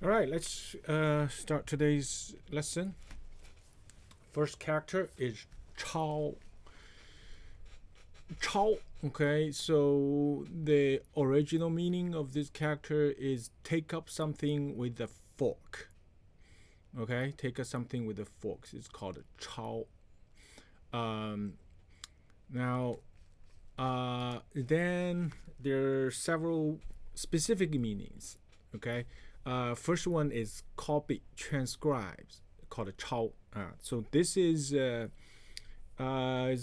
All right, let's start today's lesson. First character is Chao. Chao. Okay, so the original meaning of this character is take up something with a fork. Okay, take up something with a fork. It's called Chao. Um, now, then there are several specific meanings. Okay, first one is copy, transcribes, called Chao. So this is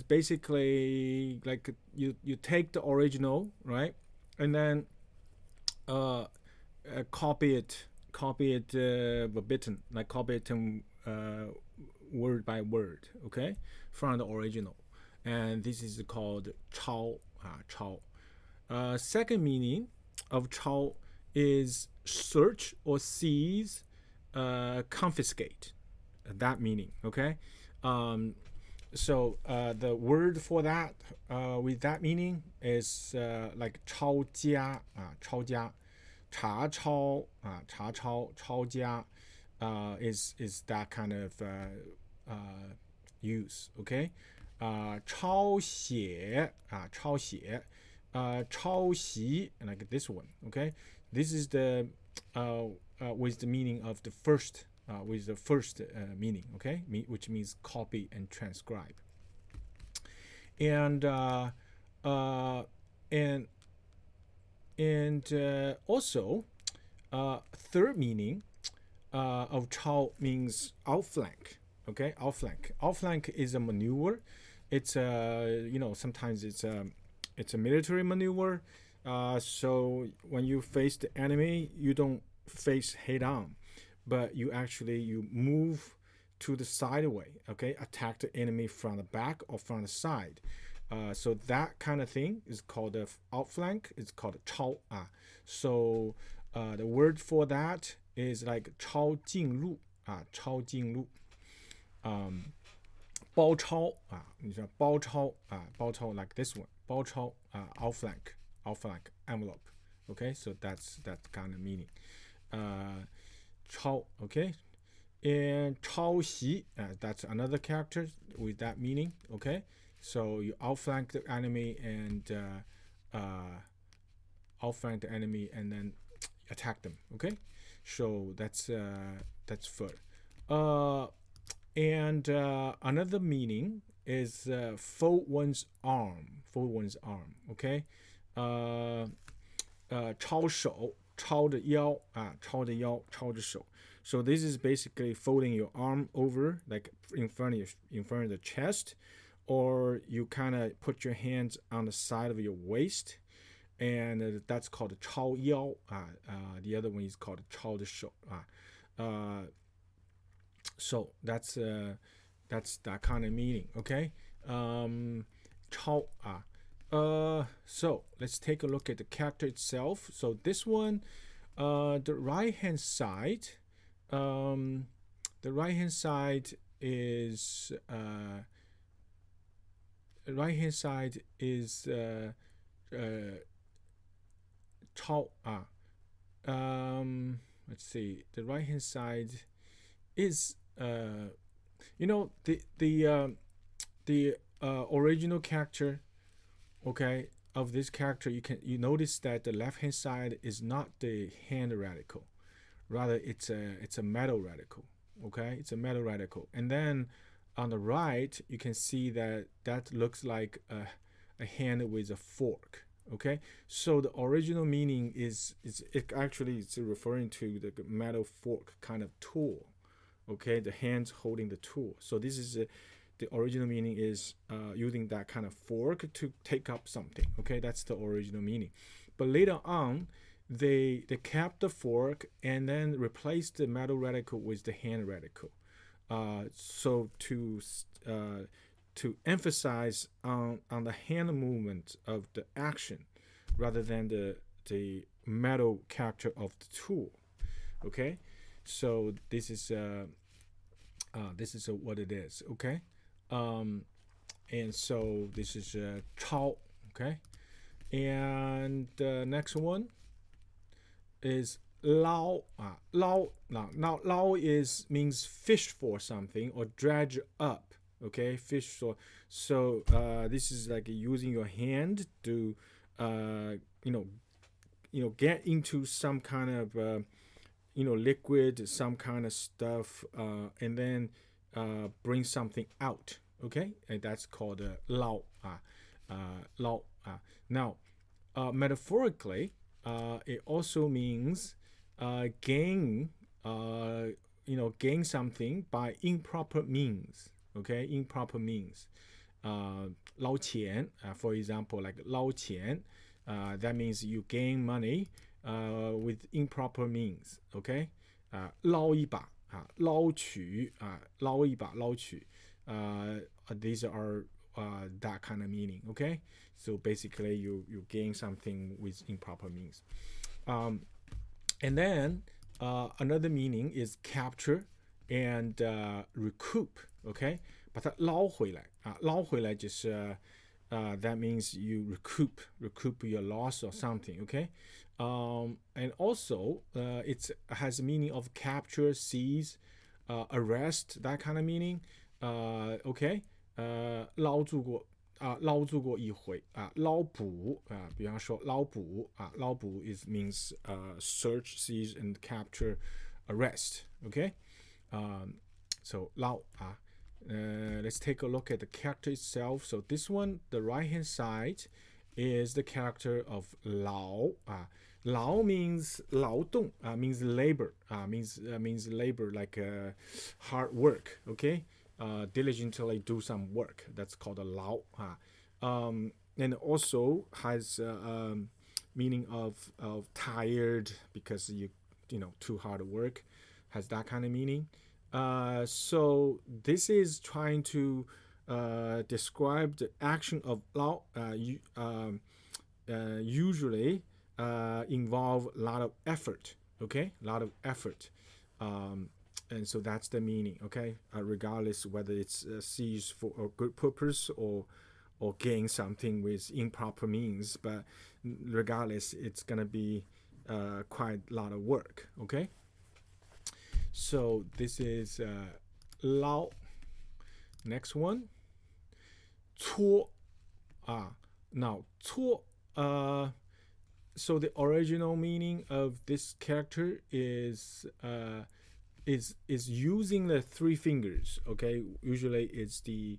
basically like you take the original, right, and then uh, copy it verbatim, like copy it word by word, okay, from the original, and this is called Chao. Chao. Second meaning of Chao is search or seize, confiscate. That meaning, okay. Um, so the word for that with that meaning is like 抄家查抄，抄家 is that kind of use, okay. 抄袭 like this one, okay. This is the with the meaning of the first with the first meaning, okay, which means copy and transcribe. And uh, and also third meaning of Chao means outflank. Okay, outflank is a maneuver. It's sometimes it's a military maneuver. So when you face the enemy, you don't face head on, but you move to the sideway. Okay, attack the enemy from the back or from the side. So that kind of thing is called the outflank. It's called 超. So the word for that is like 超进入超进入。包抄你说包抄包抄 like this one 包抄outflank envelope. Okay, so that's that kind of meaning. 抄 okay, and 抄袭 that's another character with that meaning. Okay, so you outflank the enemy and outflank the enemy and then attack them. Okay, so that's first. And another meaning is fold one's arm. Fold one's arm. Okay. 抄手，抄着腰抄着腰，抄着手。So this is basically folding your arm over, like in front of the chest, or you kind of put your hands on the side of your waist, and that's called 抄腰. The other one is called 抄着手. So that's that kind of meaning. Okay. 抄 so let's take a look at the character itself. So this one, the right hand side, is 抄 let's see, the right hand side is the original character, okay, of this character. You notice that the left hand side is not the hand radical, rather it's a metal radical. Okay, it's a metal radical. And then on the right you can see that looks like a hand with a fork. Okay, so the original meaning is it actually it's referring to the metal fork kind of tool. Okay, the hands holding the tool. So this is the original meaning is using that kind of fork to take up something. Okay, that's the original meaning. But later on, they kept the fork and then replaced the metal radical with the hand radical. So to emphasize on the hand movement of the action rather than the metal character of the tool. Okay, so this is what it is. Okay, and so this is 抄. Okay, and the next one is lao lao now lao is means fish for something or dredge up. Okay, fish for. So this is like using your hand to you know get into some kind of liquid, some kind of stuff, and then bring something out. Okay, and that's called lao lao. Now, metaphorically, it also means gain, gain something by improper means. Okay, improper means. 捞钱, for example, like 捞钱, that means you gain money with improper means. Okay, 捞一把, 捞取, 捞一把, 捞取. These are that kind of meaning. Okay, so basically you gain something with improper means. And then another meaning is capture and recoup. Okay, 把它捞回来啊，捞回来就是that means you recoup your loss or something. Okay, and also it has a meaning of capture, seize, arrest, that kind of meaning. Okay, 捞住过捞住过一回捞捕比方说捞捕捞捕 is means search, seize, and capture, arrest. Okay, so 捞let's take a look at the character itself. So this one, the right hand side, is the character of 劳劳 means 劳动means labor means labor, like hard work. Okay, diligently do some work. That's called a 劳 and also has meaning of tired because you know too hard work, has that kind of meaning. So this is trying to describe the action of 劳 usually involve a lot of effort. Okay, a lot of effort. And so that's the meaning. Okay, regardless whether it's seized for a good purpose or gain something with improper means, but regardless, it's gonna be quite a lot of work. Okay, so this is 捞. Next one, 搓 now 搓 so the original meaning of this character is using the three fingers. Okay, usually it's the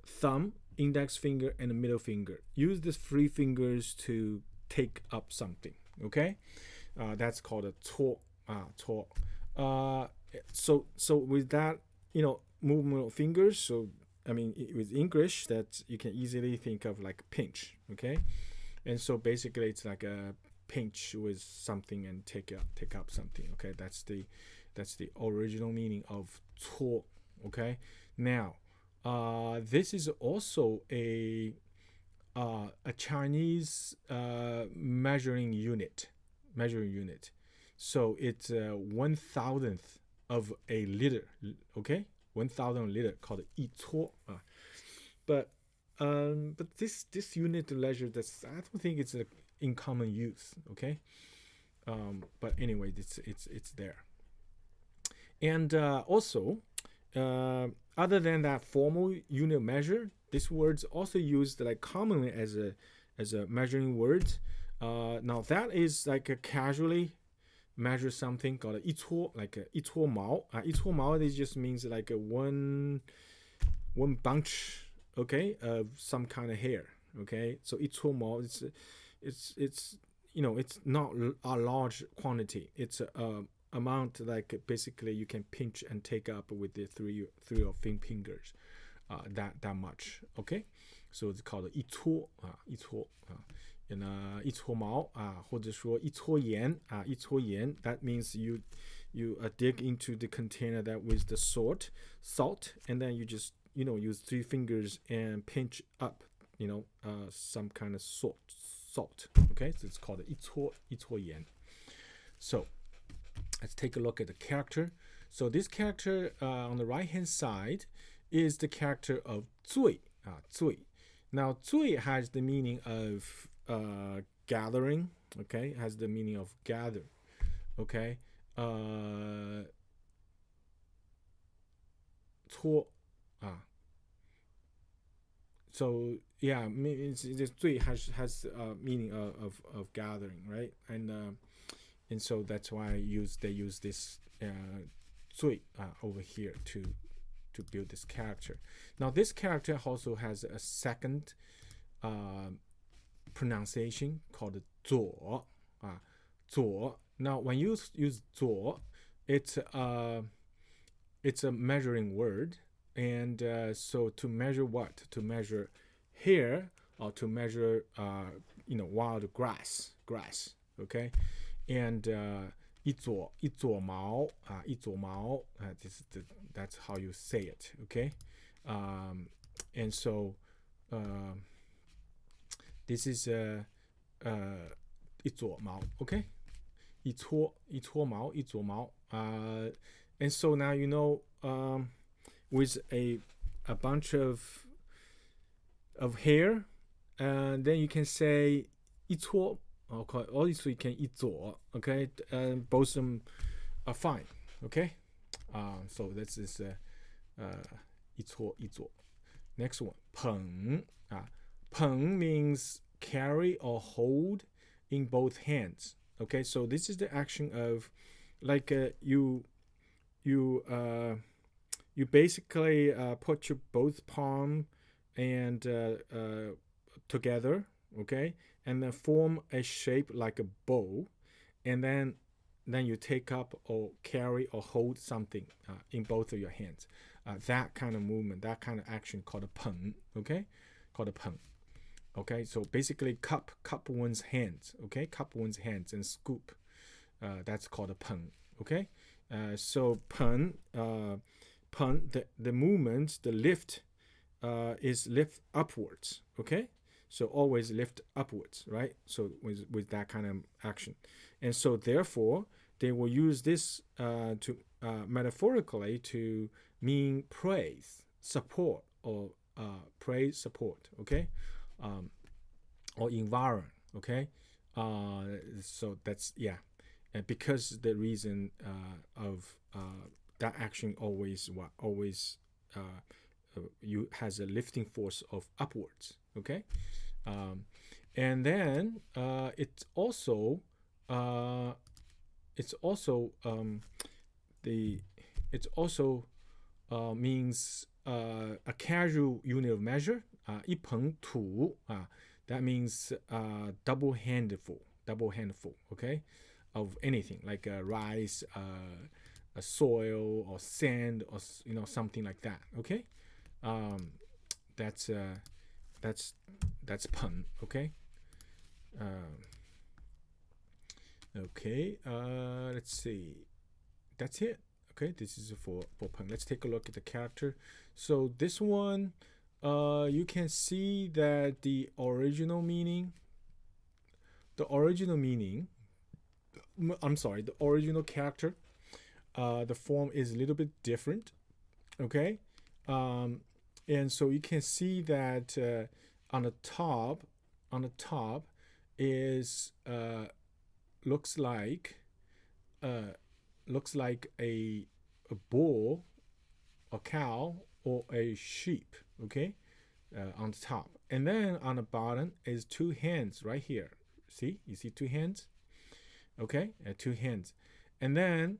thumb, index finger, and the middle finger. Use the three fingers to take up something. Okay, that's called a 搓 搓 so with that movement of fingers, so I mean with English that you can easily think of like pinch. Okay, and so basically it's like a pinch with something and take up something. Okay, that's the original meaning of 搓. Okay, now this is also a Chinese measuring unit. So it's 1,000th of a liter. Okay, 1,000 liter called 一撮 but this unit measure, that's I don't think it's in common use. Okay, but anyway, it's there. And also, other than that formal unit measure, this word's also used like commonly as a measuring word. Now that is like a casually measure something called 一撮, like 一撮毛. 一撮毛, this just means like a one bunch, okay, of some kind of hair. Okay, so 一撮毛, it's not a large quantity. It's a amount like basically you can pinch and take up with the three or fingers, that much. Okay, so it's called 一撮 一撮 and 一撮毛 或者说一撮盐 一撮盐 that means you dig into the container that with the salt, and then you just use three fingers and pinch up some kind of salt. Okay, so it's called 一撮盐. So let's take a look at the character. So this character on the right hand side is the character of 醉 醉. Now 醉 has the meaning of gathering. Okay, has the meaning of gather. Okay. 搓 so yeah, it's 最 has meaning of gathering, right? And so that's why they use this 最 over here to build this character. Now this character also has a second pronunciation called 左 左. Now when you use 左, it's a measuring word, and so to measure what? To measure hair, or to measure wild grass. Okay, and 一撮毛 一撮毛 that's how you say it. Okay, and so this is 一撮毛. Okay, 一撮毛 一撮毛. And so now with a bunch of hair, and then you can say 一撮. Okay, also you can 一撮. Okay, both of them are fine. Okay, so this is 一撮一撮. Next one, 捧 捧 means carry or hold in both hands. Okay, so this is the action of like you basically put your both palm and together, okay, and then form a shape like a bow, and then you take up or carry or hold something in both of your hands. That kind of movement, that kind of action called a 捧. Okay, called a 捧. Okay, so basically cup one's hands. Okay, cup one's hands and scoop. That's called a 捧. Okay, so 捧 the movement, the lift is lift upwards. Okay, so always lift upwards, right? So with that kind of action, and so therefore they will use this to metaphorically to mean praise, support, or praise, support. Okay, or environ. Okay, so that's because the reason of that action always you has a lifting force of upwards. Okay, and then it's also means a casual unit of measure. 一捧土 that means double handful. Okay, of anything like rice, a soil, or sand, or something like that. Okay, that's 捧. Okay, okay. Let's see. That's it. Okay, this is for 捧. Let's take a look at the character. So this one, you can see that the original meaning. The original character, the form is a little bit different. Okay, and so you can see that on the top is looks like a bull, a cow, or a sheep. Okay, on the top, and then on the bottom is two hands right here. See, you see two hands. Okay, two hands, and then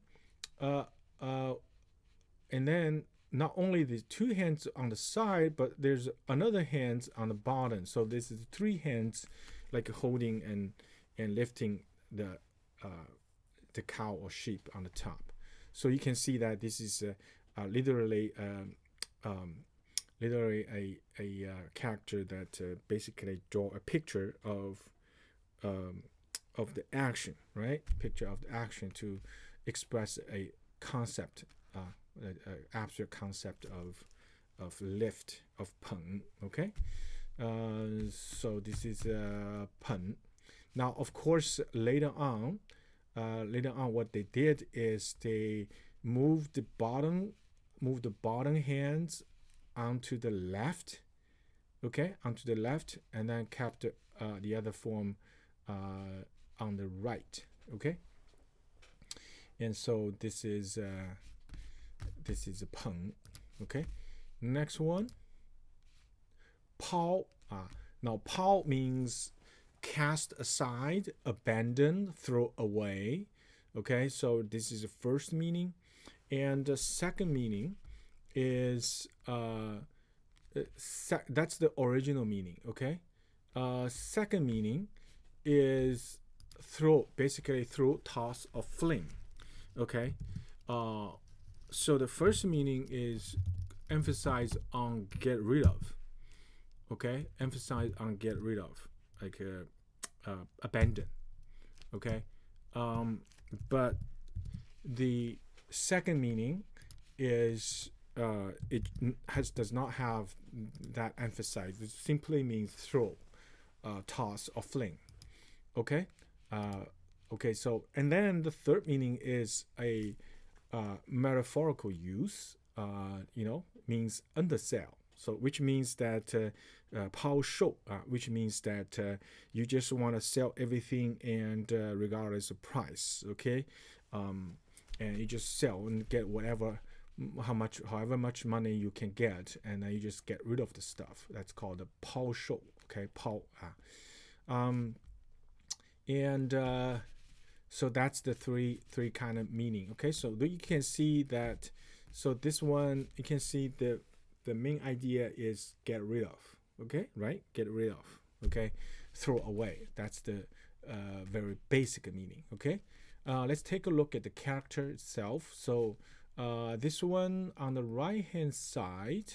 not only the two hands on the side, but there's another hands on the bottom. So this is three hands, like holding and lifting the cow or sheep on the top. So you can see that this is literally a character that basically draw a picture of the action, right? Picture of the action to express a concept, abstract concept of lift, of 捧. Okay, so this is 捧. Now, of course, later on, what they did is they moved the bottom hands onto the left. Okay, onto the left, and then kept the other form on the right. Okay, And so this is a peng. Okay, next one, pao. Now pao means cast aside, abandon, throw away. Okay, so this is the first meaning, and the second meaning is that's the original meaning. Okay, second meaning is throw, basically throw, toss, or fling. Okay, so the first meaning is emphasize on get rid of. Okay, emphasize on get rid of, like abandon. Okay, but the second meaning is it does not have that emphasize. It simply means throw, toss, or fling. Okay, okay. So and then the third meaning is a metaphorical use. Means undersell. So which means that pao shou, which means that you just want to sell everything and regardless of price. Okay, and you just sell and get whatever, however much money you can get, and then you just get rid of the stuff. That's called the pao shou. Okay, pao. And so that's the three kind of meaning. Okay, so you can see that. So this one, you can see the main idea is get rid of. Okay, right? Get rid of. Okay, throw away. That's the very basic meaning. Okay, let's take a look at the character itself. So this one on the right hand side,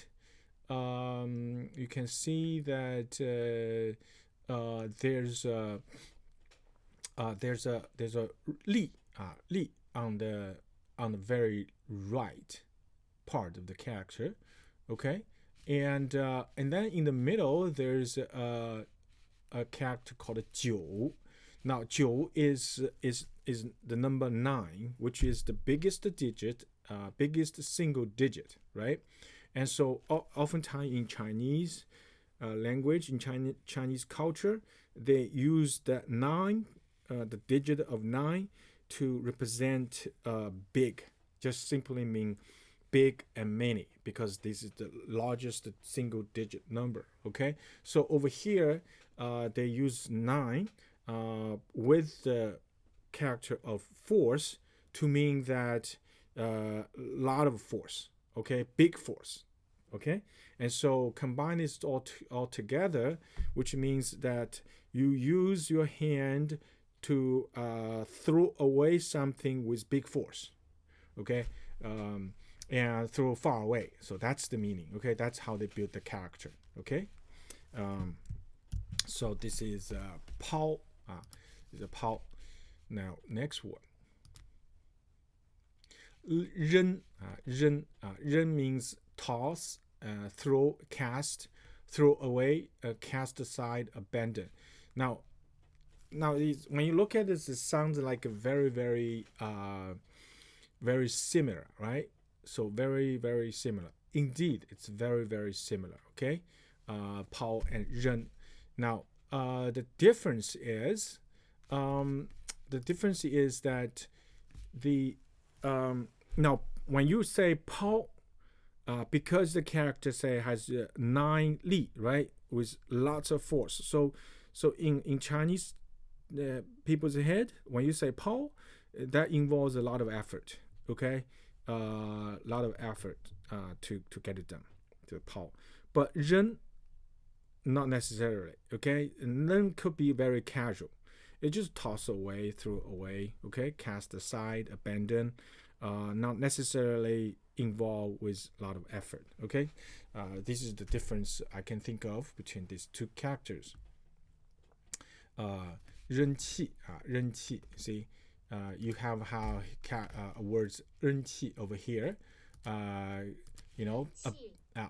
you can see that there's a li on the very right part of the character. Okay, and then in the middle there's a character called jiu. Now jiu is the number 9, which is the biggest digit, biggest single digit, right? And so oftentimes in Chinese language, in Chinese culture, they use that 9, the digit of 9, to represent big. Just simply mean big and many, because this is the largest single digit number. Okay, so over here they use 9 with the character of force to mean that lot of force. Okay, big force. Okay, and so combine this all together, which means that you use your hand to throw away something with big force. Okay, and throw far away. So that's the meaning. Okay, that's how they build the character. Okay, so this is pao. Is a pao. Now next one. Ren. Ren means toss, throw, cast, throw away, cast aside, abandon. Now when you look at this, it sounds like a very very similar, right? So very very similar. Indeed, it's very very similar. Okay, pao and ren. Now the difference is that the now when you say pao, because the character say has 9 li, right, with lots of force. So in Chinese people's head, when you say pao, that involves a lot of effort. Okay, a lot of effort to get it done, to pao. But ren, not necessarily. Okay, and ren could be very casual. It just toss away, throw away. Okay, cast aside, abandon. Not necessarily involved with a lot of effort. Okay, this is the difference I can think of between these two characters. 扔气 扔气 see, you have how words 扔气 over here,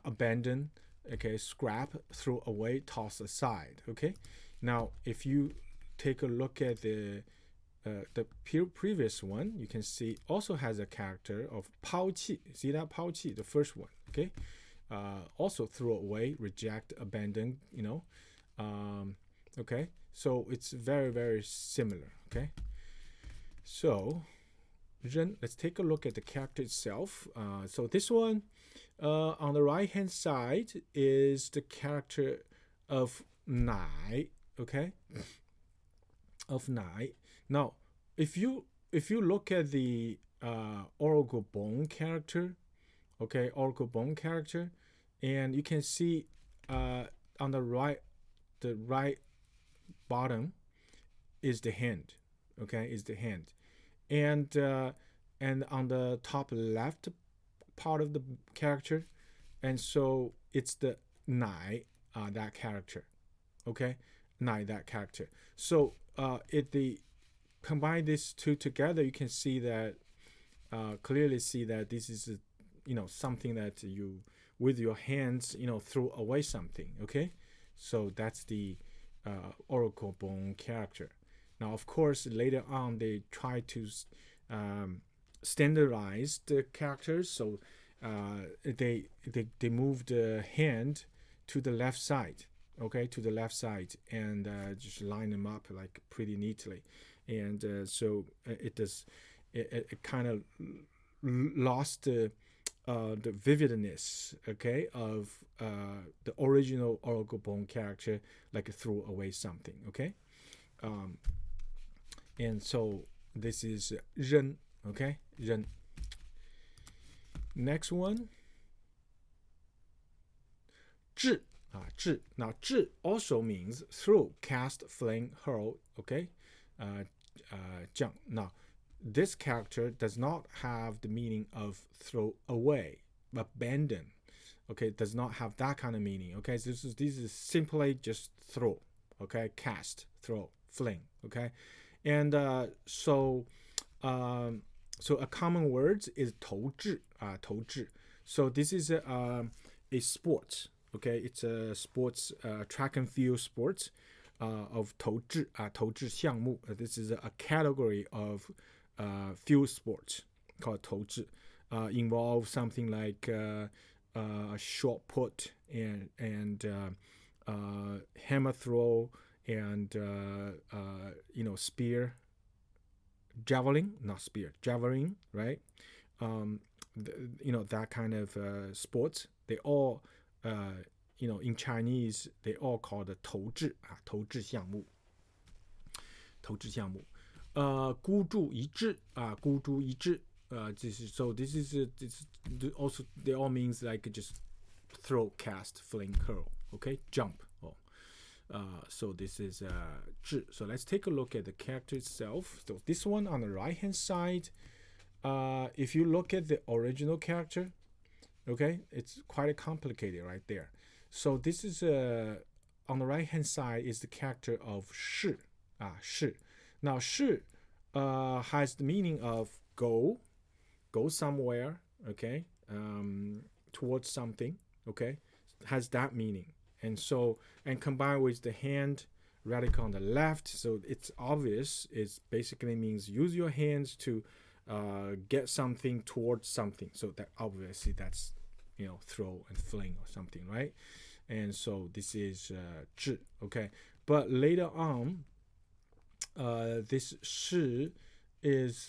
abandon, okay, scrap, throw away, toss aside. Okay, now if you take a look at the previous one, you can see also has a character of 抛弃. See that 抛弃, the first one. Okay, also throw away, reject, abandon. Okay, so it's very very similar. Okay, so 扔. Let's take a look at the character itself. So this one, on the right hand side is the character of 奶. Okay, of 奶. Now, if you look at the oracle bone character, okay, oracle bone character, and you can see on the right bottom is the hand. Okay, is the hand, and on the top left part of the character, and so it's the 奶 that character. Okay, 奶 that character. So the combine these two together, you can see that clearly see that this is something that you with your hands throw away something. Okay, so that's the oracle bone character. Now, of course, later on they try to standardize the characters, so they move the hand to the left side. Okay, to the left side, and just line them up like pretty neatly, and so it kind of lost the vividness, okay, of the original oracle bone character, like throw away something. Okay, and so this is 扔. Okay, 扔. Next one, 掷. 掷. Now, 掷 also means throw, cast, fling, hurl. Okay, 将. Now, this character does not have the meaning of throw away, abandon. Okay, it does not have that kind of meaning. Okay, so this is simply just throw. Okay, cast, throw, fling. Okay, and so a common word is 投掷. 投掷. So this is a sport. Okay, it's a sports, track and field sports of 投掷. 投掷项目. This is a category of field sports called 投掷. Involve something like a shot put and hammer throw and spear, javelin, not spear, javelin, right? That kind of sports. They all in Chinese they all call the 投掷. 投掷项目. 投掷项目. 孤注一掷. 孤注一掷. This is also they all means like just throw, cast, fling, curl. Okay, jump. So this is 掷. So let's take a look at the character itself. So this one on the right hand side, if you look at the original character, okay, it's quite complicated right there. So this is on the right hand side is the character of 是. 是. Now 是 has the meaning of go somewhere, okay, towards something, okay, has that meaning. And so, and combined with the hand radical on the left, so it's obvious. It basically means use your hands to get something towards something. So that obviously that's throw and fling or something, right? And so this is 掷, okay. But later on, this 是 is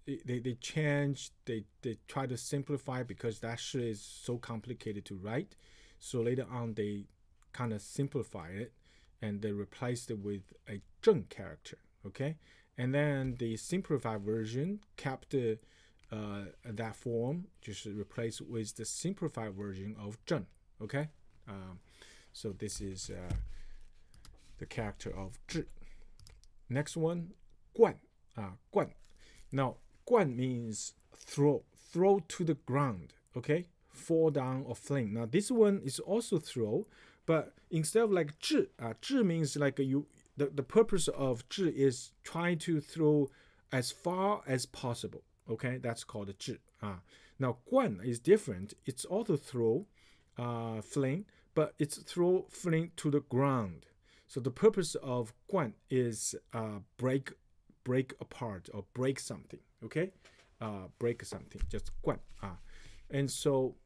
they change, they try to simplify because that 是 is so complicated to write. So later on they kind of simplify it and they replaced it with a 正 character, okay? And then the simplified version kept that form, just replaced with the simplified version of 正, okay? So this is the character of 掷. Next one, 冠. 冠. Now, 冠 means throw to the ground, okay? Fall down or fling. Now, this one is also throw, but instead of like 掷, 掷 means like the purpose of 掷 is trying to throw as far as possible, okay? That's called 掷. Now, 冠 is different. It's also throw, fling, but it's throw, fling to the ground. So the purpose of 冠 is break apart or break something, okay? Break something, just 冠. And so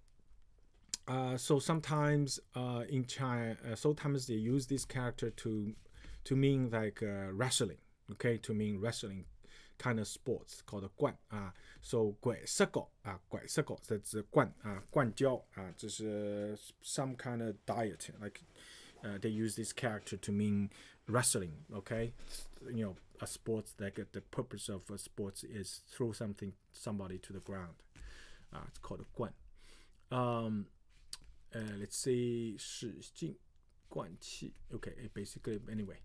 sometimes in China, sometimes they use this character to mean like wrestling, okay, to mean wrestling kind of sports called 冠 so 拐色狗拐色狗 that's 冠冠交这是 some kind of diet like they use this character to mean wrestling, okay? A sports like the purpose of a sports is throw somebody to the ground. It's called 冠. Let's see 使劲灌气 okay, basically anyway.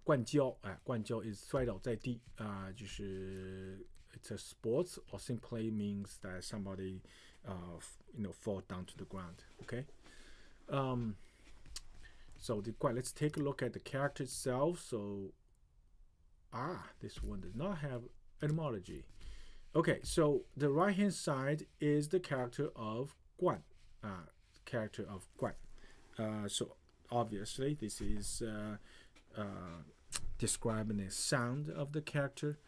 灌胶灌胶 is 摔倒在地就是 it's a sports or simply means that somebody fall down to the ground, okay? So let's take a look at the character itself. So this one does not have etymology. Okay, so the right hand side is the character of 冠 character of 冠 so obviously this is describing the sound of the character.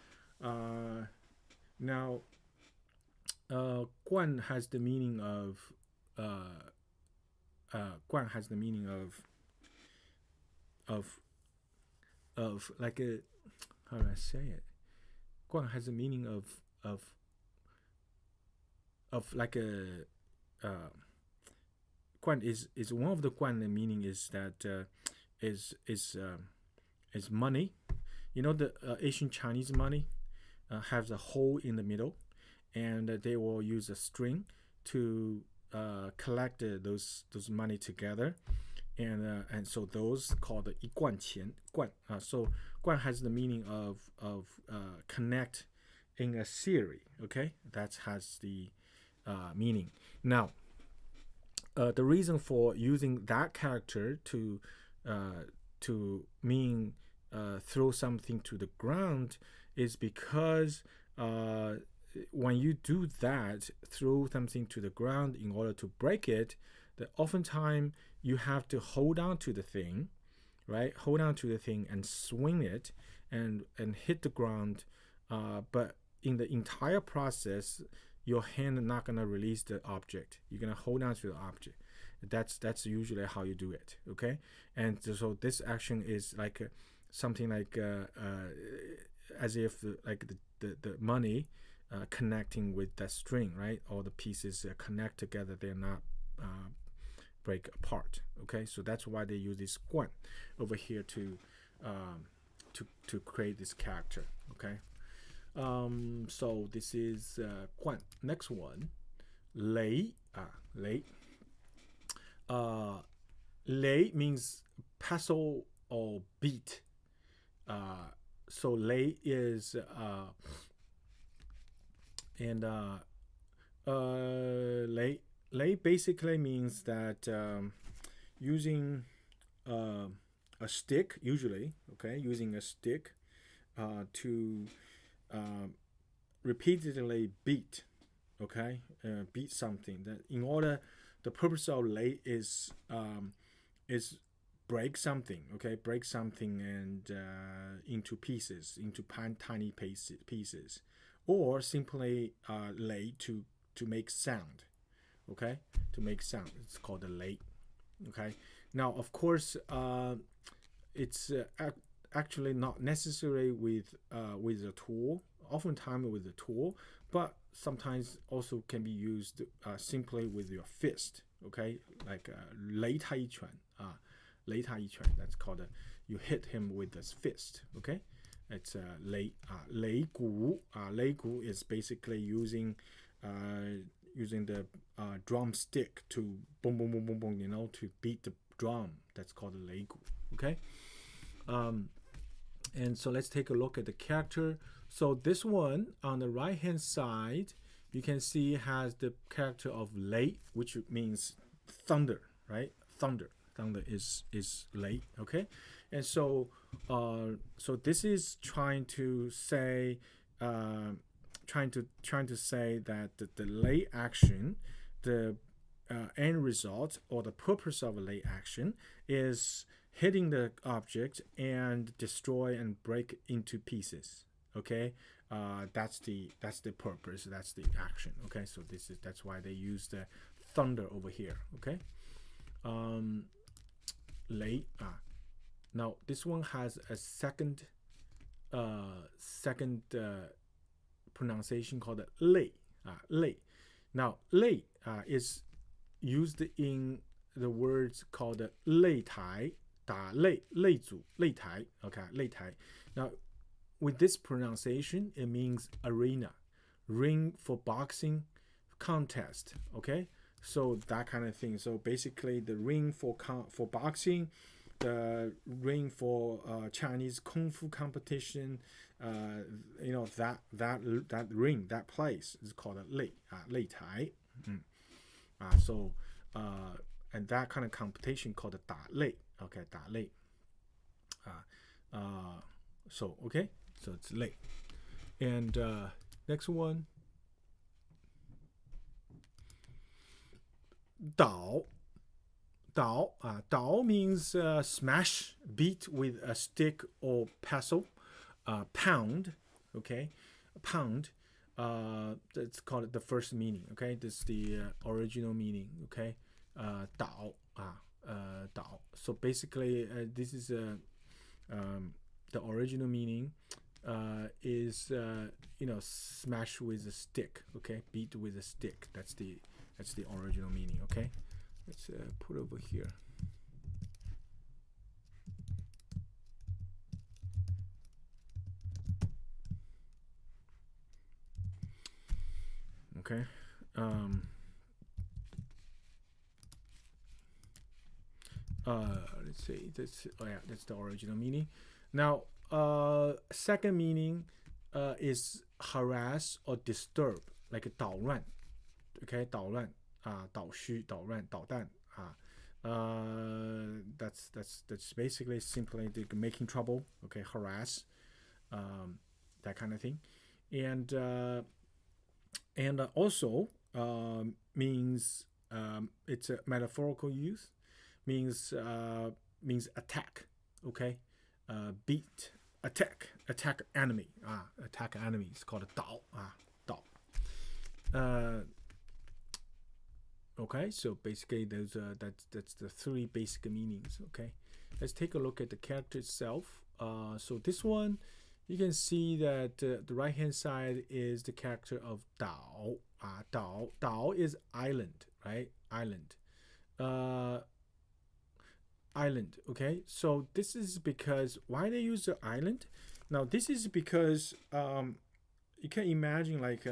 Now 冠 has the meaning of 冠 has the meaning of like a, how do I say it? 冠 has the meaning of like a 冠 is one of the 冠 the meaning is that is money. The Asian Chinese money has a hole in the middle, and they will use a string to collect those money together, and so those called the 一贯钱 冠 so 冠 has the meaning of connect in a series, okay? That has the meaning. Now the reason for using that character to mean throw something to the ground is because when you do that, throw something to the ground in order to break it, that oftentimes you have to hold on to the thing, right? Hold on to the thing and swing it and hit the ground. But in the entire process, your hand is not gonna release the object. You're gonna hold on to the object. That's usually how you do it, okay? And so this action is like something like as if like the money connecting with that string, right? All the pieces connect together. They're not break apart, okay? So that's why they use this 冠 over here to create this character, okay? So this is 冠. Next one, 雷 雷 雷 means pestle or beat. So 雷 is lei basically means that using a stick, usually, okay, using a stick to repeatedly beat, okay, beat something. That in order, the purpose of lei is break something, okay, break something and into pieces, into tiny pieces, or simply lei to make sound. Okay, to make sound, it's called a lei. Okay, now of course it's actually not necessary with a tool. Oftentimes with a tool, but sometimes also can be used simply with your fist. Okay, like 雷他一拳 雷他一拳 that's called you hit him with this fist. Okay, it's 雷鼓 雷鼓 is basically using the drumstick to boom boom boom boom boom, to beat the drum. That's called 雷鼓. Okay, and so let's take a look at the character. So this one on the right hand side, you can see has the character of 雷, which means thunder, right? Thunder is 雷. Okay, and so this is trying to say trying to say that the lei action, the end result or the purpose of a lei action is hitting the object and destroy and break into pieces. Okay, that's the purpose. That's the action. Okay, so that's why they use the thunder over here. Okay, lei. Now this one has a second second pronunciation called 累 累. Now 累 is used in the words called 擂台打擂擂组擂台 okay 擂台. Now with this pronunciation it means arena, ring for boxing contest, okay, so that kind of thing. So basically the ring for boxing, the ring for Chinese kung fu competition, that ring, that place is called a 擂台. So and that kind of competition called 打擂, okay 打擂. So okay, so it's 擂. And next one, 倒 倒 means smash, beat with a stick or pestle. Pound, okay, pound. That's called the first meaning. Okay, this is the original meaning. Okay, 倒 倒. So basically, this is the original meaning is smash with a stick. Okay, beat with a stick. That's the original meaning. Okay, let's put over here. Okay. Let's see. That's the original meaning. Now, second meaning is harass or disturb, like 捣乱. Okay, 捣乱 捣虚捣乱捣蛋 that's basically simply making trouble. Okay, harass, that kind of thing. And also means it's a metaphorical use, means attack. Okay, beat, attack enemy. Attack enemy is called 捣 捣. Okay, so basically those that's the three basic meanings. Okay, let's take a look at the character itself. So this one, you can see that the right hand side is the character of 岛. 岛 is island, right? Island. Island. Okay, so this is because why they use the island. Now this is because you can imagine like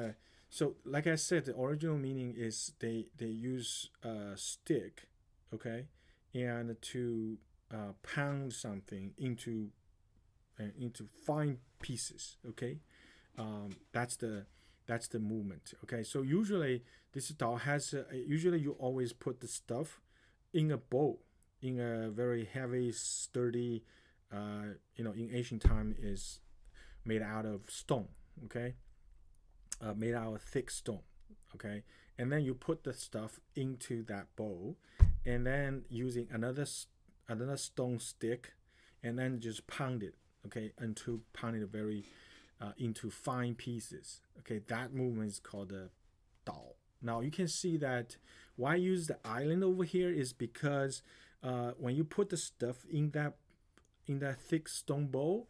so like I said, the original meaning is they use a stick, okay, and to pound something into fine pieces. Okay, that's the movement. Okay, so usually this doll has usually you always put the stuff in a bowl, in a very heavy, sturdy, in ancient time is made out of stone. Okay, made out of thick stone. Okay, and then you put the stuff into that bowl, and then using another stone stick, and then just pound it. Okay, until pound it very into fine pieces. Okay, that movement is called the 岛. Now you can see that why I use the island over here is because when you put the stuff in that thick stone bowl,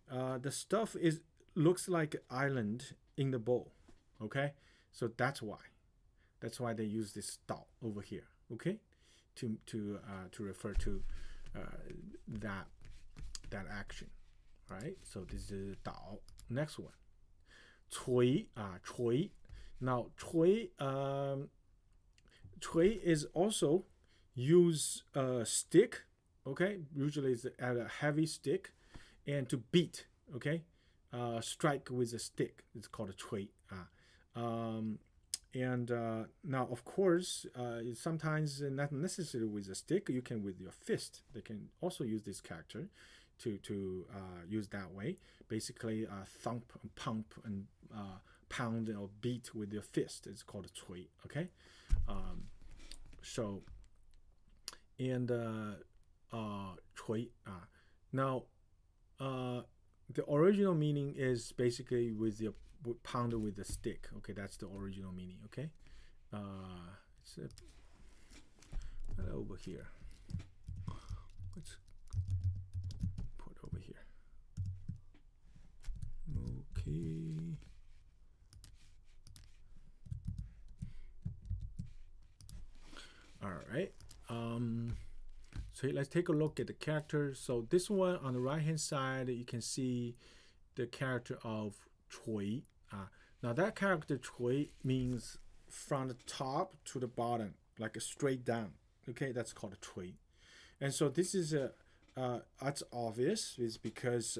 the stuff looks like island in the bowl. Okay, so that's why they use this 岛 over here. Okay, to refer to that action. Right, so this is 岛. Next one, 锤 锤. Now 锤 锤 is also use a stick. Okay, usually it's a heavy stick, and to beat. Okay, strike with a stick. It's called a 锤. Now of course sometimes not necessarily with a stick, you can with your fist. They can also use this character to use that way. Basically thump and pump and pound or beat with your fist. It's called a 锤. Okay, so and 锤 now the original meaning is basically with your pounder with a stick. Okay, that's the original meaning. Okay, it's over here. Let's put over here. see. All right. So let's take a look at the character. So this one on the right hand side, you can see the character of chui. Now that character chui means from the top to the bottom, like a straight down. Okay, that's called a chui. And so this is that's obvious, is because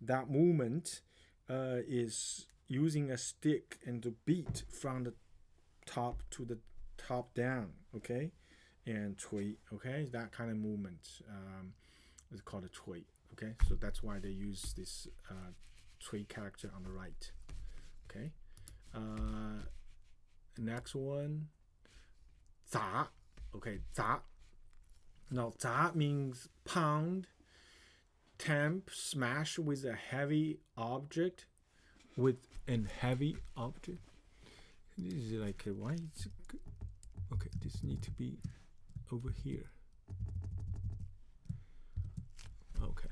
that movement is using a stick and to beat from the top to the top down. Okay, and chui. Okay, that kind of movement is called a chui. Okay, so that's why they use this chui character on the right. Okay, next one, 砸. Okay, 砸. Now 砸 means pound, tamp, smash with a heavy object, with an heavy object. This is like why it's okay. This need to be over here. Okay.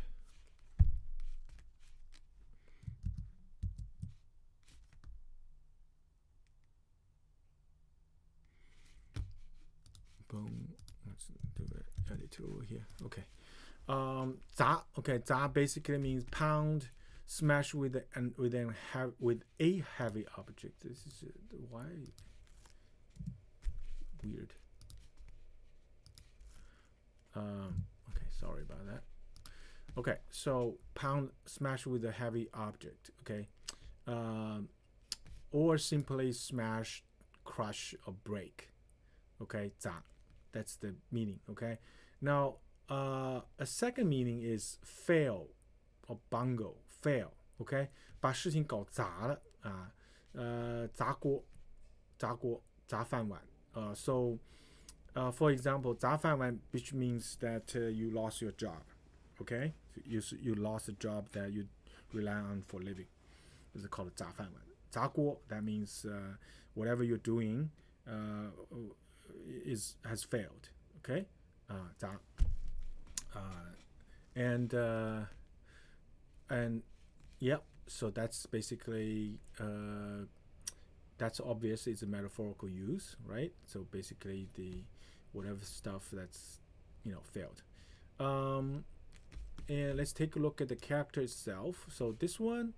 Boom. Let's do it. Edit over here. Okay. 砸. Okay. 砸 basically means pound, smash with a heavy object. This is why weird. Okay. Sorry about that. Okay. So pound, smash with a heavy object. Okay. Or simply smash, crush, or break. Okay. 砸. That's the meaning. Okay. Now, a second meaning is fail or bungle. Fail. Okay. 把事情搞砸了啊，砸锅，砸锅，砸饭碗。So, for example, 砸饭碗, which means that you lost your job. Okay. You lost a job that you rely on for living. This is called 砸饭碗. 砸锅, that means whatever you're doing has failed. Okay. 砸. And yep. So that's basically that's obvious. It's a metaphorical use, right? So basically the whatever stuff that's failed. And let's take a look at the character itself. So this one,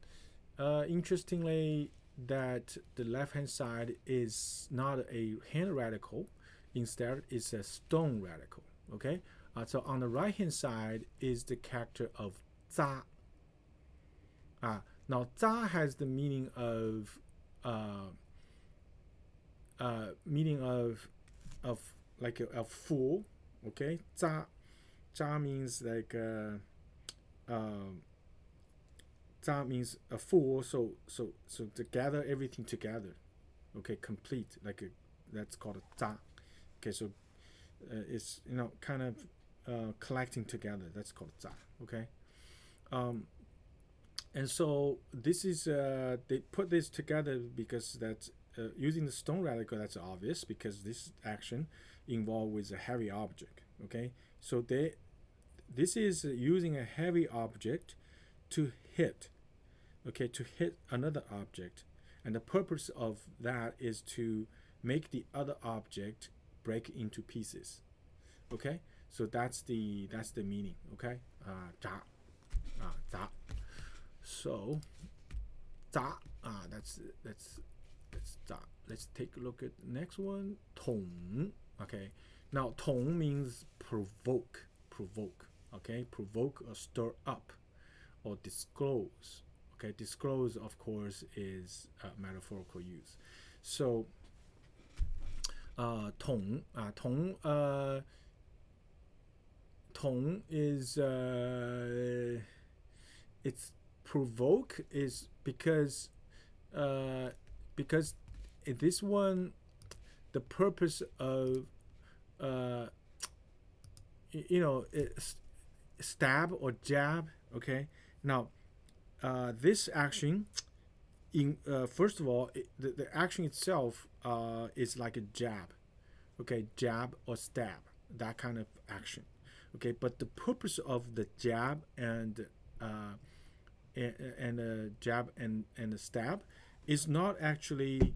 interestingly, that the left hand side is not a hand radical. Instead, it's a stone radical. Okay. So on the right hand side is the character of 扎. Now 扎 has the meaning of like a fool. Okay. 扎 means like 扎 means a fool. So to gather everything together. Okay, complete, like that's called a 扎. Okay, so it's kind of collecting together. That's called 扎. Okay. And so this is they put this together because that's using the stone radical. That's obvious because this action involved with a heavy object. Okay, so this is using a heavy object to hit. Okay, to hit another object, and the purpose of that is to make the other object break into pieces. Okay, so that's the meaning. Okay, 砸. 砸. So 砸. That's 砸. Let's take a look at the next one. 捅. Okay, now 捅 means provoke. Okay, provoke or stir up or disclose. Okay, disclose of course is metaphorical use. So 捅. 捅 is it's provoke is because this one, the purpose of stab or jab. Okay, now this action first of all, the action itself is like a jab. Okay, jab or stab, that kind of action. Okay, but the purpose of the jab and and a jab and a stab is not actually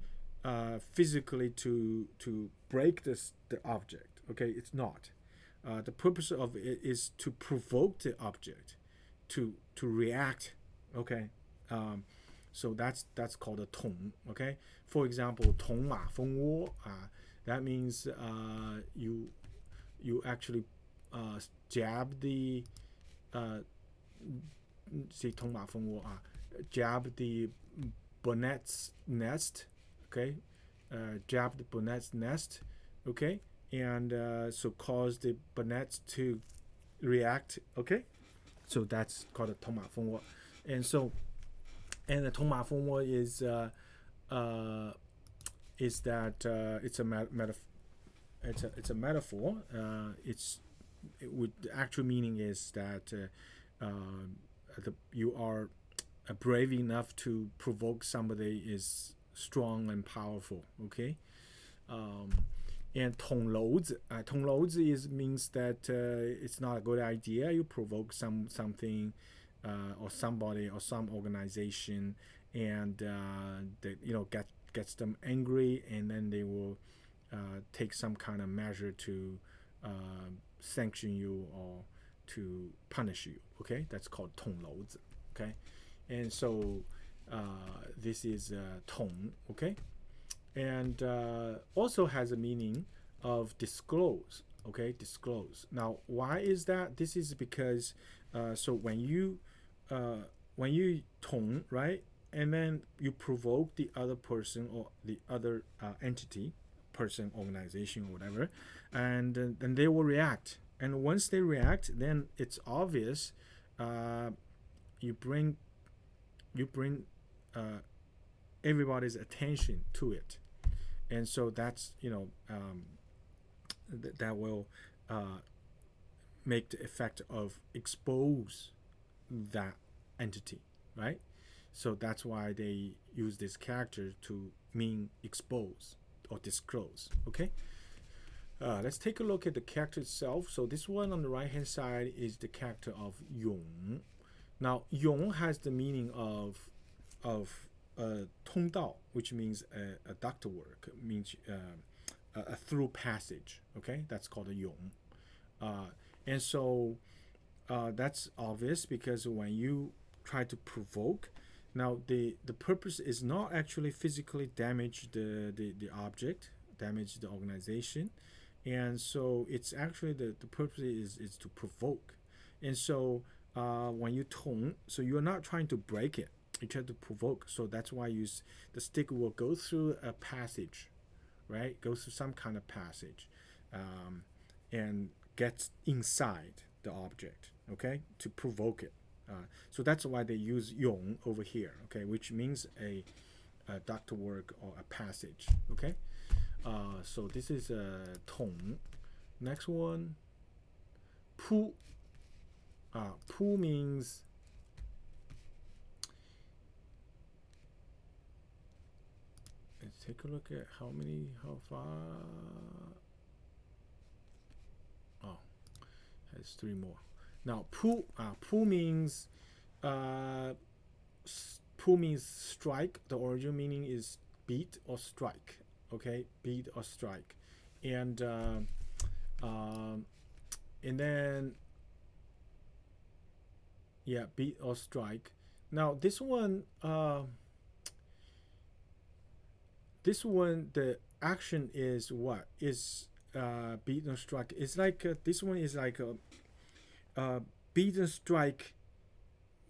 physically to break the object. Okay, it's not. The purpose of it is to provoke the object to react. Okay, so that's called a 捅. Okay, for example, 捅马蜂窝. That means you actually jab the see 捅马蜂窝 jab the bonnet's nest. Okay, jab the bonnet's nest. Okay, and so cause the bonnet to react. Okay, so that's called a 捅马蜂窝. And so, and the 捅马蜂窝is that it's a it's a metaphor. The actual meaning is that you are brave enough to provoke somebody is strong and powerful. Okay, and 捅娄子, 捅娄子 means that it's not a good idea. You provoke something or somebody or some organization, and that gets them angry, and then they will take some kind of measure to sanction you or to punish you. Okay, that's called 捅娄子. Okay, and so this is 捅. Okay, and also has a meaning of disclose. Okay, disclose. Now, why is that? This is because so when you 捅, right, and then you provoke the other person or the other entity, person, organization, or whatever, and then they will react. And once they react, then it's obvious. You bring everybody's attention to it, and so that's that will make the effect of expose that entity, right? So that's why they use this character to mean expose or disclose. Okay, let's take a look at the character itself. So this one on the right hand side is the character of 勇. Now 勇 has the meaning of 通道, which means a ductwork, means a through passage. Okay, that's called a 勇. And so that's obvious because when you try to provoke, now the purpose is not actually physically damage the object, damage the organization, and so it's actually the purpose is to provoke. And so when you 捅, so you're not trying to break it, you try to provoke. So that's why the stick will go through a passage, right? Go through some kind of passage, and gets inside the object, okay, to provoke it. So that's why they use 勇 over here, okay, which means a ductwork or a passage. Okay, so this is 捅. Next one, 扑. 扑 means let's take a look at how far. Oh, has 3 more. Now 扑 means strike. The original meaning is beat or strike. Okay, beat or strike, and then beat or strike. Now this one the action is what is beat and strike. It's like this one is like a beat and strike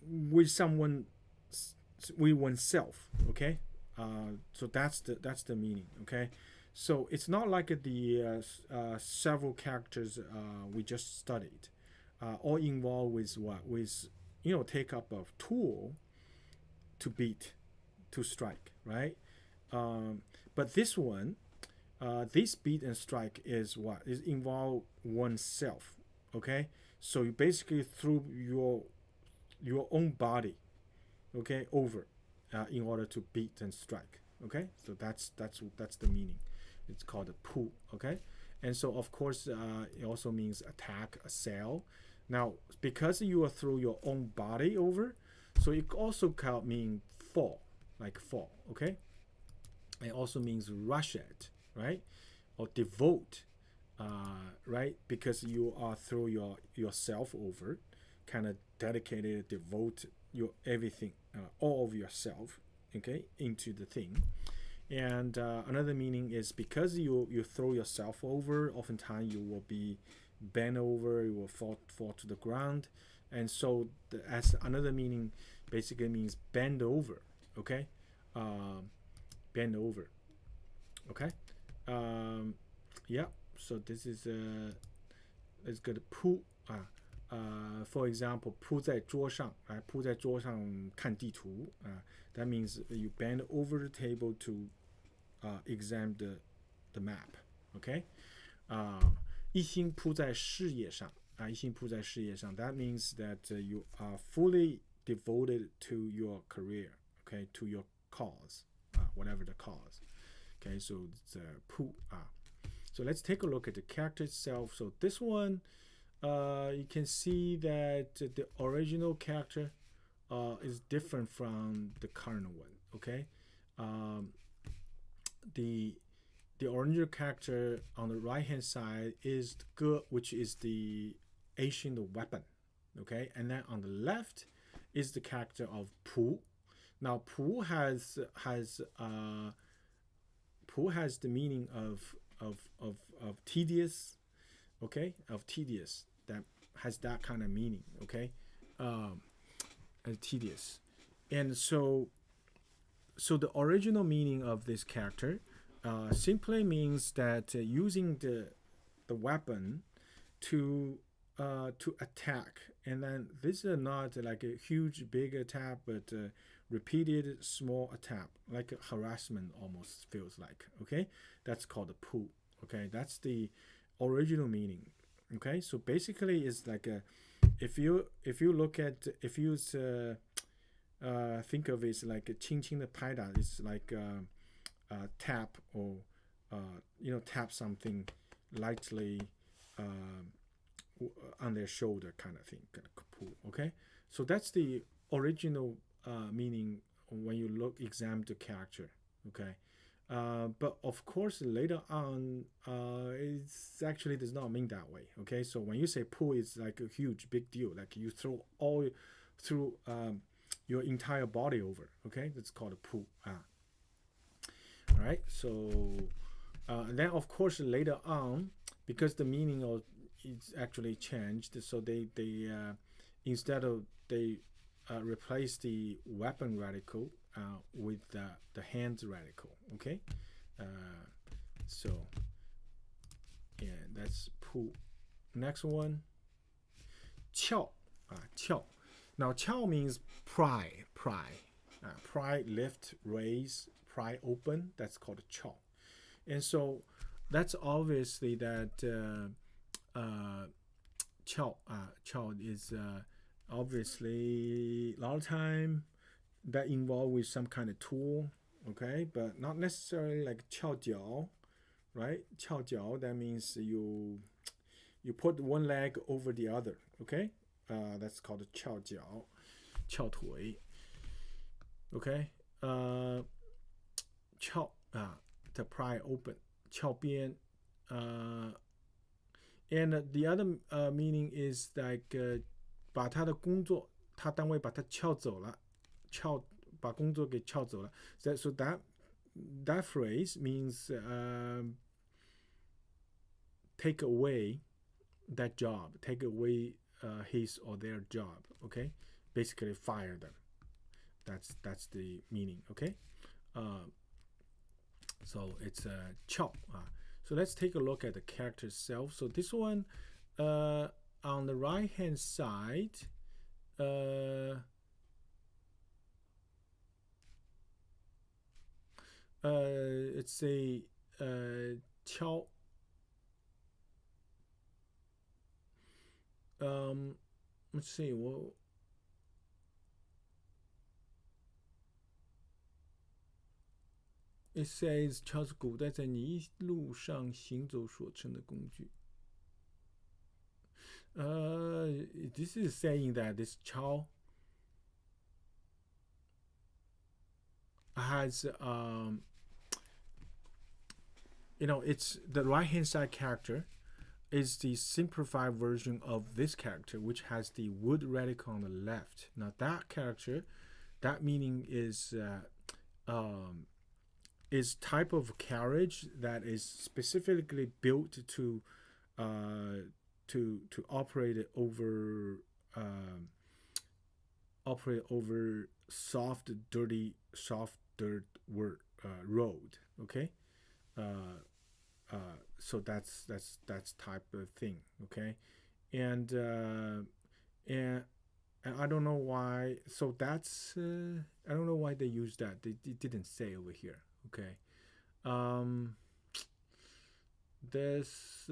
with someone, with oneself. Okay, so that's the meaning. Okay, so it's not like the several characters we just studied, all involved with what, with take up a tool to beat, to strike, right? But this one, this beat and strike is what is involve oneself. Okay, so you basically threw your own body, okay, over in order to beat and strike. Okay, so that's the meaning. It's called a 扑. Okay, and so of course it also means attack, assail. Now because you are throw your own body over, So it also can mean fall, like fall, okay? It also means rush at, right? Or devote, right? Because you are throw yourself over, kind of dedicated, devote your everything, all of yourself, okay, into the thing. And another meaning is because you throw yourself over, oftentimes you will be bent over, you will fall to the ground. And so as another meaning basically means bend over, okay? Bend over, okay? Yeah, so this is let's go to 铺 for example, 铺在桌上，铺在桌上看地图that means you bend over the table to examine the map, okay? 一心扑在事业上，一心扑在事业上 that means that you are fully devoted to your career, okay, to your cause, whatever the cause, okay? So it's 扑 So let's take a look at the character itself. So this one, you can see that the original character is different from the current one, okay? The original character on the right hand side is Ge, which is the ancient weapon, okay? And then on the left is the character of Pu. Now Pu has the meaning of tedious, okay? Of tedious, that has that kind of meaning, okay? Tedious. And so the original meaning of this character simply means that using the weapon to attack, and then this is not like a huge big attack, but repeated small attack, like a harassment almost feels like, okay? That's called a pu, okay? That's the original meaning, okay? So basically it's like if you look at, if you think of it as like a 轻轻的拍打, it's like tap or tap something lightly on their shoulder kind of thing, okay? So that's the original meaning when you examine the character, okay? But of course later on it's actually does not mean that way, okay? So when you say pull, it's like a huge big deal, like you throw all through your entire body over, okay? That's called a pull. All right, so then of course later on, because the meaning of it's actually changed, so they instead of they replace the weapon radical with the hands radical, okay? So yeah, that's pu. Next one, 翘 翘. Now 翘 means pry, lift, raise, pry open. That's called 翘. And so that's obviously that 翘 is obviously a lot of time that involved with some kind of tool, okay? But not necessarily like 翘脚, right? 翘脚, that means you put one leg over the other, okay? That's called 翘脚, 翘腿, okay? 翘 to pry open, 翘边, and the other meaning is like 把他的工作，他单位把他撬走了，把工作给撬走了。So that phrase means take away that job, take away his or their job, okay? Basically fire them. That's the meaning, okay? So it's 撬 啊。So let's take a look at the character itself. So this one, on the right hand side, it's a 敲. Let's see. Well, it says 敲是古代在你一路上行走所乘的工具。This is saying that this 敲 has it's the right hand side character is the simplified version of this character, which has the wood radical on the left. Now that character, that meaning is type of carriage that is specifically built to operate over soft dirt road. Okay. So that's type of thing. Okay. and and I don't know why. So that's I don't know why they use that. They didn't say over here. Okay. Um, there's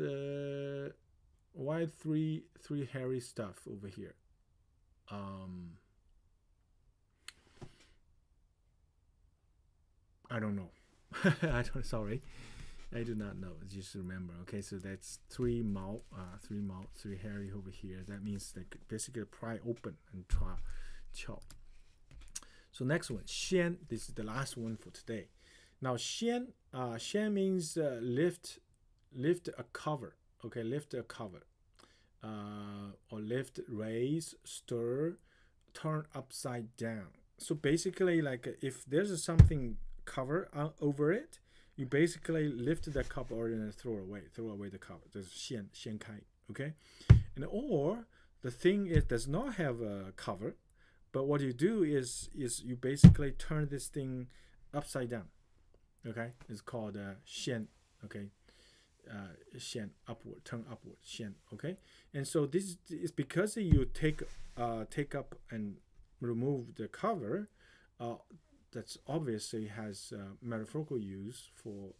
why three hairy stuff over here. Um, I don't know. I don't. Sorry, I do not know. Just remember. Okay, so that's three mouth, three hairy over here. That means they basically pry open and try chop. So next one, xian. This is the last one for today. Now xian, means lift a cover. Okay, lift a cover. Or lift, raise, stir, turn upside down. So basically, like if there's something cover over it, you basically lift that cover or then throw away the cover. There's xian kai. Okay, and or the thing does not have a cover, but what you do is you basically turn this thing upside down. Okay, it's called xian. Okay, xian, upward, turn upward, xian. Okay, and so this is because you take up and remove the cover. That's obviously has metaphorical use for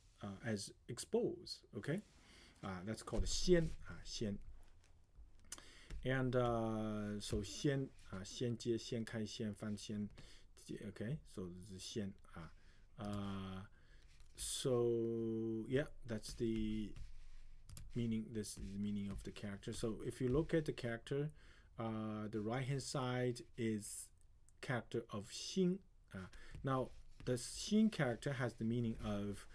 as expose. Okay, that's called xian. Xian. And so xian, 先接先开先翻先 okay, so this is xian. So yeah, that's the meaning. This is the meaning of the character. So if you look at the character, the right hand side is character of xin. Now the xin character has the meaning of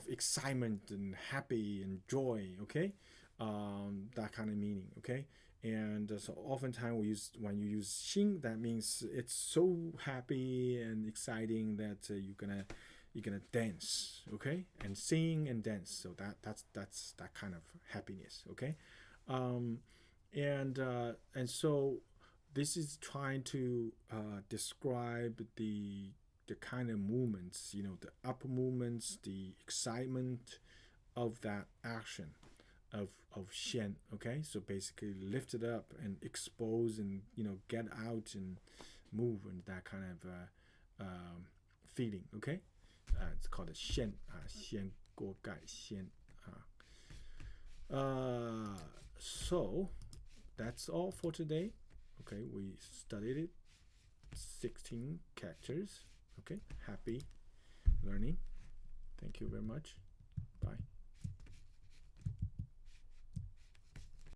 excitement and happy and joy. Okay, that kind of meaning. Okay, and so oftentimes when you use xin, that means it's so happy and exciting that you're gonna dance. Okay, and sing and dance. So that's that kind of happiness. Okay, and so this is trying to describe the kind of movements, the up movements, the excitement of that action of xian. Okay, so basically lift it up and expose and get out and move and that kind of feeling. Okay, it's called a xian. Xian guo gai xian. So that's all for today. Okay, we studied it. 16 characters. Okay, happy learning. Thank you very much. Bye.